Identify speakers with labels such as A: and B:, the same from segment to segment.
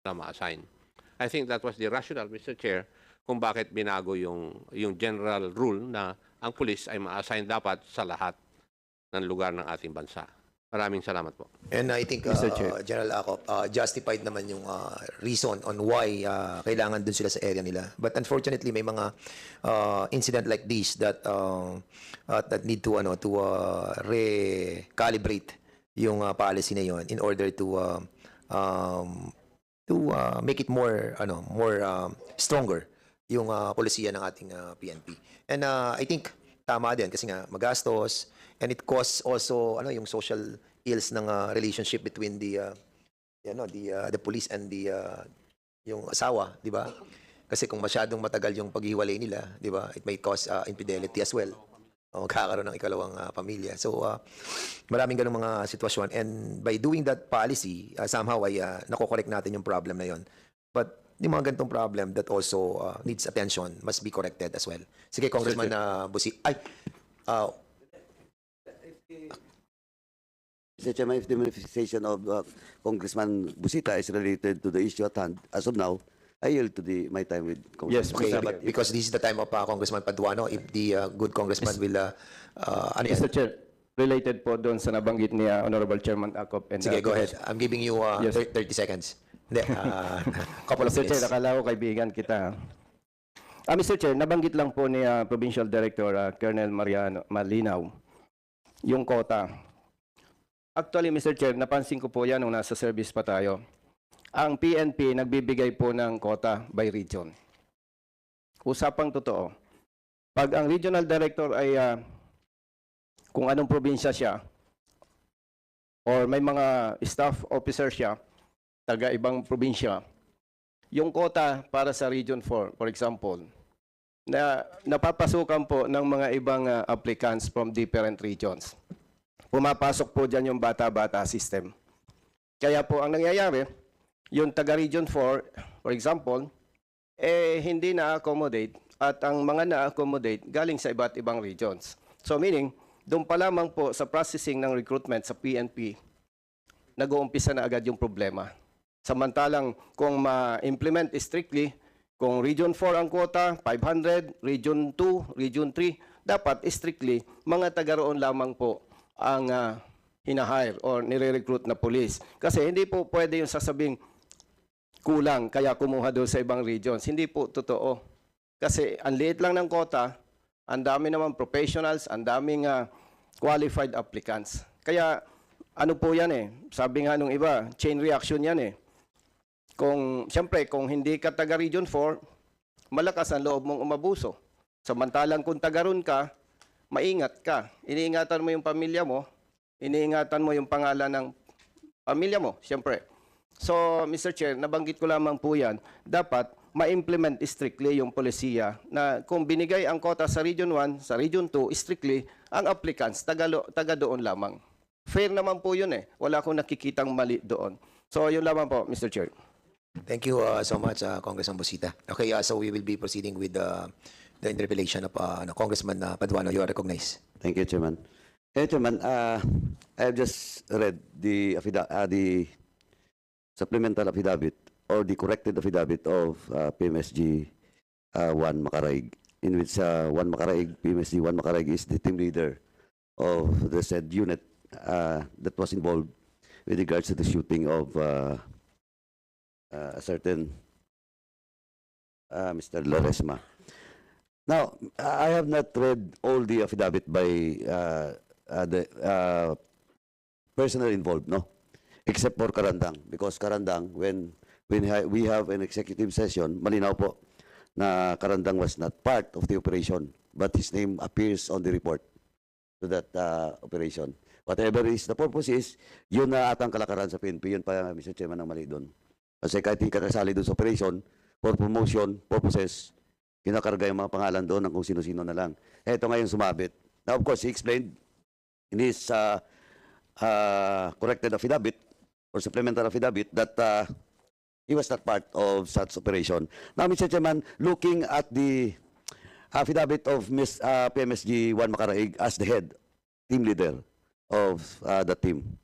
A: na ma-assign. I think that was the rationale, Mr. Chair, kung bakit binago yung general rule na ang pulis ay ma-assign dapat sa lahat ng lugar ng ating bansa. Maraming salamat po.
B: And I think,
C: Mr. Chair.
B: General Acop, justified naman yung reason on why kailangan dun sila sa area nila. But unfortunately, may mga incident like this that need to recalibrate yung policy na yon in order to make it more stronger yung polisiya ng ating PNP. And I think tama din kasi nga magastos and it costs also yung social ills ng relationship between the police and yung asawa, di ba? Kasi kung masyadong matagal yung paghiwalay nila, di ba? It may cause infidelity as well. O kakaroon ng ikalawang pamilya. So maraming ganung mga sitwasyon and by doing that policy somehow ay nako-correct natin yung problem na yon. But yung mga ganitong problem that also needs attention must be corrected as well. Sige, Congressman Busi.
D: Mr. Chairman, if the manifestation of Congressman Busita is related to the issue at hand, as of now, I yield to my time with Congressman.
C: Yes,
B: Okay,
C: Mr.
B: but because this is the time of Congressman Paduano, if the good congressman will
C: Mr. Chair, related po doon sa nabanggit ni Honorable Chairman Acop. And,
B: sige, go ahead. I'm giving you
C: Yes.
B: 30 seconds. Hindi, couple of
C: Mr. Chair,
B: minutes.
C: akala ko kaibigan kita. Mr. Chair, nabanggit lang po ni Provincial Director Colonel Malinaw yung quota. Actually, Mr. Chair, napansin ko po yan nung nasa service pa tayo. Ang PNP nagbibigay po ng quota by region. Usapang totoo. Pag ang regional director ay kung anong probinsya siya or may mga staff officer siya, taga ibang probinsya, yung quota para sa Region 4, for example, na napapasukan po ng mga ibang applicants from different regions. Pumapasok po dyan yung bata-bata system. Kaya po ang nangyayari, yung taga-Region 4, for example, hindi na-accommodate at ang mga na-accommodate galing sa iba't ibang regions. So meaning, doon pa lamang po sa processing ng recruitment sa PNP, nag-uumpisa na agad yung problema. Samantalang kung ma-implement strictly, kung Region 4 ang quota, 500, Region 2, Region 3, dapat strictly mga taga roon lamang po ang hinahire or nire-recruit na police. Kasi hindi po pwede yung sasabing kulang kaya kumuha doon sa ibang regions. Hindi po totoo. Kasi ang liit lang ng quota, ang dami naman professionals, ang daming qualified applicants. Kaya ano po yan eh, sabi nga nung iba, chain reaction yan eh. Siyempre, kung hindi ka taga Region 4, malakas ang loob mong umabuso. Samantalang kung taga ron ka, maingat ka. Iniingatan mo yung pamilya mo, iniingatan mo yung pangalan ng pamilya mo, siyempre. So, Mr. Chair, nabanggit ko lamang po yan, dapat ma-implement strictly yung polisiya na kung binigay ang quota sa Region 1, sa Region 2, strictly, ang applicants, taga doon lamang. Fair naman po yun eh. Wala akong nakikitang mali doon. So, yun lamang po, Mr. Chair.
B: Thank you so much, Congressman Busita. Okay, so we will be proceeding with the interpellation of Congressman Paduano. You are recognized.
D: Thank you, Chairman. Chairman, I have just read the supplemental affidavit or the corrected affidavit of PMSG 1 Macaraig, in which 1 Macaraig, PMSG 1 Macaraig is the team leader of the said unit that was involved with regards to the shooting of a certain Mr. Laresma. Now, I have not read all the affidavit by the personnel involved, no? Except for Karandang. Because Karandang, when we have an executive session, malinaw po na Karandang was not part of the operation, but his name appears on the report to that operation. Whatever is the purpose is, yun na atang kalakaran sa PNP, yun pa, Mr. Chairman, ang mali doon. Kasi kahit hindi ka kasali doon sa operation, for promotion purposes, kinakarga yung mga pangalan doon ng kung sino-sino na lang. Ito ngayon sumabit. Now, of course, he explained in his corrected affidavit or supplemental affidavit that he was not part of such operation. Now, Mr. Chairman, looking at the affidavit of PMSG 1 Macaraig as the head team leader of the team,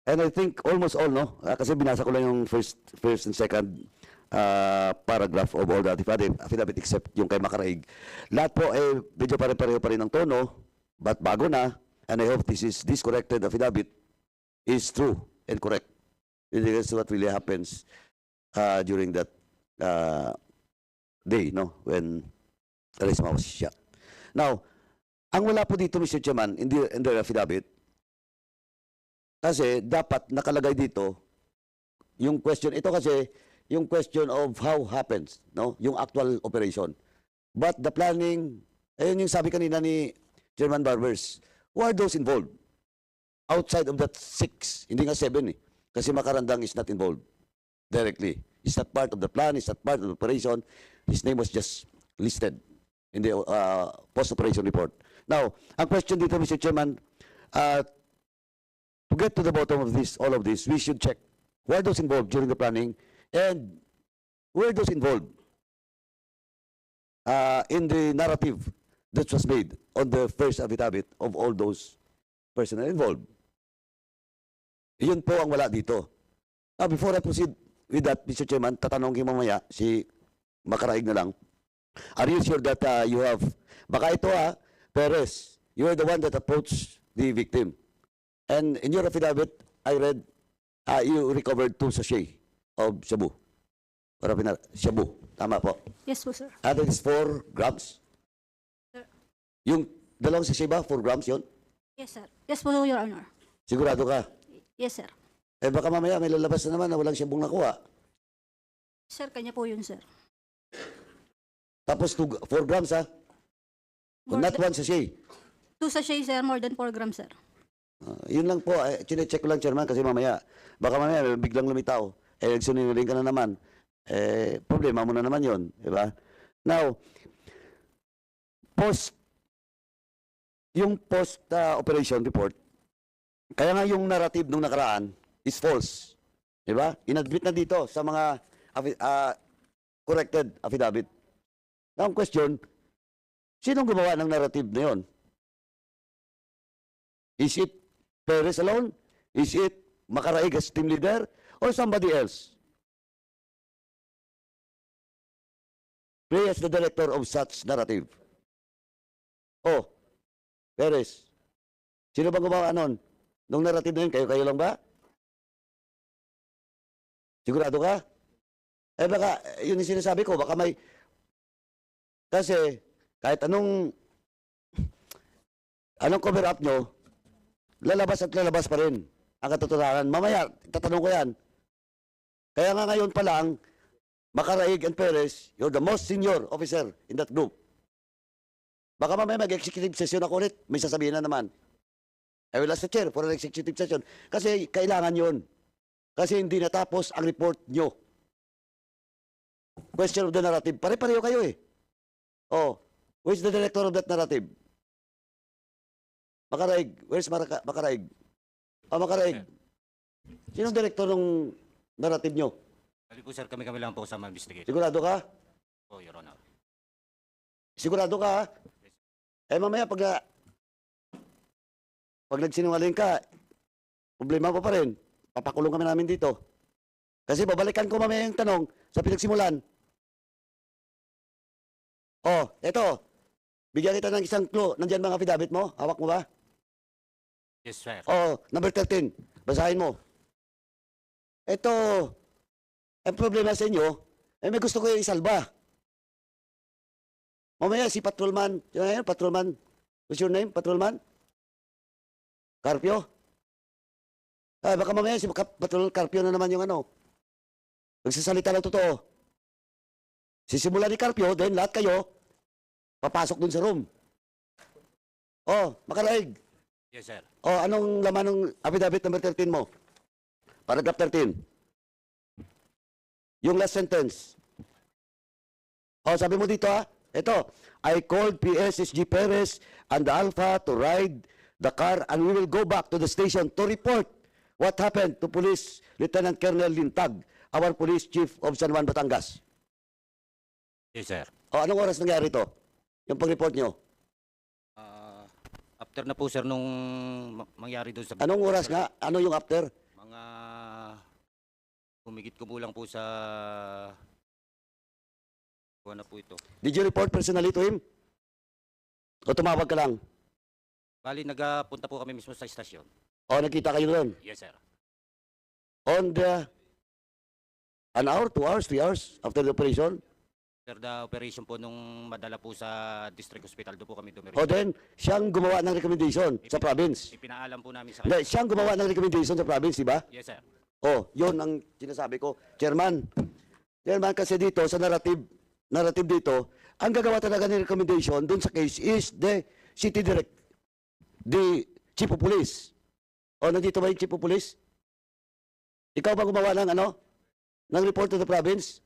D: And I think almost all, no? Kasi binasa ko lang yung first and second paragraph of all the affidavit except yung kay Makaraig. Lahat po, medyo pare-pareho pa rin ang tono, but bago na, and I hope this corrected affidavit is true and correct. In regards to what really happens during that day, no? When Teresma was shot. Now, ang wala po dito, Mr. Chairman, in the affidavit, kasi dapat nakalagay dito yung question, ito kasi yung question of how happens, no? Yung actual operation. But the planning, ayun yung sabi kanina ni Chairman Barbers, who are those involved? Outside of that 6, hindi nga 7 eh. Kasi Macarandang is not involved directly. It's not part of the plan, it's not part of the operation. His name was just listed in the post-operation report. Now, ang question dito, Mr. Chairman, to get to the bottom of this, all of this, we should check who are those involved during the planning and who are those involved in the narrative that was made on the first affidavit of all those personnel involved. Yun po ang wala dito. Now, before I proceed with that, Mr. Chairman, tatanungin mamaya si Makaraig na lang. Are you sure that you have, baka ito Perez, you are the one that approached the victim. And in your affidavit, I read, you recovered 2 sachet of shabu. Shabu. Tama po.
E: Yes po, sir.
D: That is 4 grams.
E: Sir.
D: Yung dalawang sachet ba, 4 grams yun?
E: Yes, sir. Yes po, Your Honor.
D: Sigurado ka?
E: Yes, sir.
D: Baka mamaya may lalabas na naman na walang shabong nakuha.
E: Sir, kanya po yun, sir.
D: Tapos 4 grams Not 1 sachet.
E: 2 sachet, sir. More than 4 grams, sir.
D: Yun lang po, chinecheck ko lang, Chairman, kasi baka mamaya biglang lumitaw, nagsunurin ka na naman, problema mo na naman yun, di ba? Now, yung post-operation report, kaya nga yung narrative nung nakaraan is false, di ba? Inadmit na dito sa mga corrected affidavit. Now, ang question, sinong gumawa ng narrative na yun? Is it Perez alone? Is it Makaraig as team leader? Or somebody else? Play as the director of such narrative. Oh, Perez. Sino bang gumawa nun? Nung narrative na yun, kayo lang ba? Sigurado ka? Baka, yun yung sinasabi ko, baka may... Kasi, kahit anong cover up nyo, lalabas at lalabas pa rin ang katotohanan. Mamaya, tatanong ko yan. Kaya nga ngayon pa lang, Makaraig and Perez, you're the most senior officer in that group. Baka mamaya mag-executive session ako ulit, may sasabihin na naman. I will ask the chair for an executive session. Kasi kailangan yun. Kasi hindi natapos ang report nyo. Question of the narrative. Pare-pareho kayo eh. Oh, where's the director of that narrative? Makaraig. Where's Makaraig? Makaraig. Sinong director ng narrative nyo?
F: Bali po sir, kami lang po sa investigate.
D: Sigurado ka?
F: Po, Your Honor.
D: Sigurado ka? Mamaya pag nagsinungaling ka, problema pa rin. Papakulong kami namin dito. Kasi babalikan ko mamaya yung tanong sa pinagsimulan. Oh, eto. Bigyan kita ng isang clue. Nandiyan mga affidavit mo? Hawak mo ba?
F: Yes, sir.
D: Oh, number 13. Basahin mo. Ito, ang problema sa inyo, may gusto ko yung isalba. Mamaya si Patrolman, Patrolman, what's your name, Patrolman? Carpio? Baka mamaya si Patrol Carpio na naman yung nagsasalita ng totoo. Sisimula ni Carpio, then lahat kayo, papasok dun sa room. Oh, Makaraig.
F: Yes, sir.
D: Oh, anong laman ng affidavit number 13 mo? Paragraph 13. Yung last sentence. Oh, sabi mo dito ito, I called PSSG Perez and the Alpha to ride the car and we will go back to the station to report what happened to Police Lieutenant Colonel Lintag, our Police Chief of San Juan, Batangas.
F: Yes, sir.
D: Oh, anong oras nangyari to? Yung pag-report nyo?
F: After na po sir nung mangyari doon sa...
D: Anong oras nga? Ano yung after?
F: Humigit kumulang po sa... Kuha na po ito.
D: Did you report personally to him? O tumawag ka lang?
F: Bali, nagpunta po kami mismo sa istasyon.
D: O nakita kayo doon?
F: Yes, sir.
D: On the... An hour, 2 hours, 3 hours after the operation?
F: Sir, the operation po nung madala po sa district hospital, doon po kami dumiri.
D: O then, siyang gumawa ng recommendation sa province.
F: Ipinaalam po namin sa
D: Hindi,
F: kanya.
D: siyang gumawa ng recommendation sa province, di ba?
F: Yes, sir.
D: Oh, yun ang sinasabi ko. Chairman, kasi dito, sa narrative dito, ang gagawa talaga ng recommendation dun sa case is the city direct, the chief of police. O, nandito ba yung chief of police? Ikaw ba gumawa ng ng report to the province?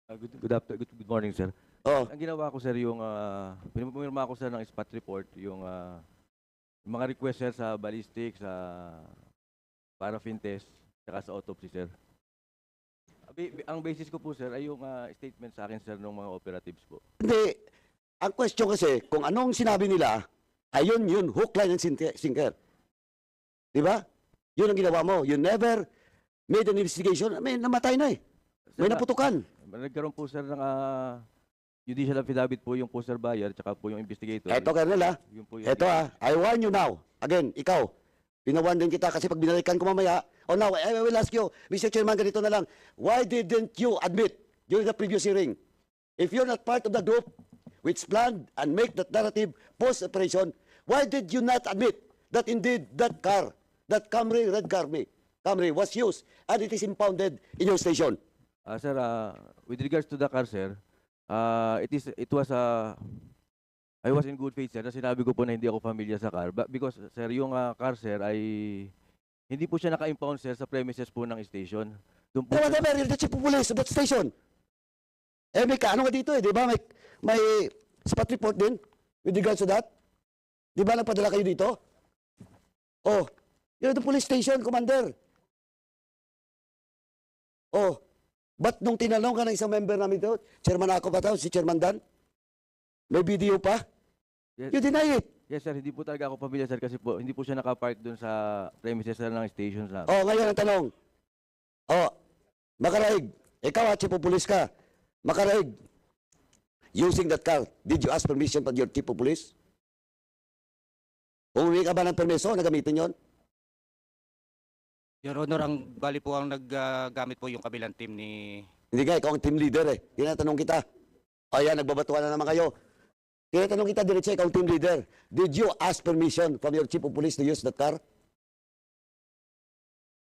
G: Good morning, sir.
D: Oh,
G: Ang ginawa ko, sir, yung pinumirma ko, sir, ng spot report, yung mga request, sir, sa ballistics, sa paraffin test, saka sa autopsy, sir. Ang basis ko po, sir, ay yung statement sa akin, sir, ng mga operatives po.
D: hindi. Ang question kasi, kung anong sinabi nila, ayun yun, hook, line, and sinker. Di ba? Yun ang ginawa mo. You never made an investigation. May namatay na eh. May
G: Sir,
D: naputukan.
G: nagkaroon po, sir, ng judicial affidavit po yung poster buyer, tsaka po yung investigator.
D: Eto, Colonel,
G: Yun po yung
D: Eto I warn you now. Again, ikaw, pinawan din kita kasi pag binalikan ko mamaya, oh now, I will ask you, Mr. Chairman, ganito na lang, why didn't you admit during the previous hearing, if you're not part of the group which planned and make that narrative post-operation, why did you not admit that indeed that car, that Camry, red Camry was used and it is impounded in your station?
G: Sir, with regards to the car, sir, I was in good faith, sir, na sinabi ko po na hindi ako familiar sa car. But because, sir, yung car, sir, ay hindi po siya naka-impound, sir, sa premises po ng station. Doon po,
D: Pero
G: sir,
D: whatever, you're the chief of police of that station. Eh, may kaano ka dito eh, di ba? May spot report din with regards to that. Di ba nagpadala kayo dito? Oh, you're the police station commander. Oh, ba't nung tinanong ka ng isang member namin doon, Chairman ako ba tao, si Chairman Dan? May video pa?
G: Yes.
D: You deny it.
G: yes, sir, hindi po talaga ako familiar, sir, kasi po, hindi po siya naka-park doon sa premises, sir, ng station. Sir.
D: Oh, ngayon ang tanong. Oh, Makaraig, ikaw at chief of police ka. Makaraig, using that car, did you ask permission from your chief of police? Umuwi ka ba ng permiso na gamitin yon?
F: Your Honor, ang bali po ang naggamit po yung kabilang team ni...
D: Hindi nga, ikaw ang team leader eh. Tinatanong kita. O yan, nagbabatuan na naman kayo. Tinatanong kita diretso, ikaw ang team leader. Did you ask permission from your chief of police to use that car?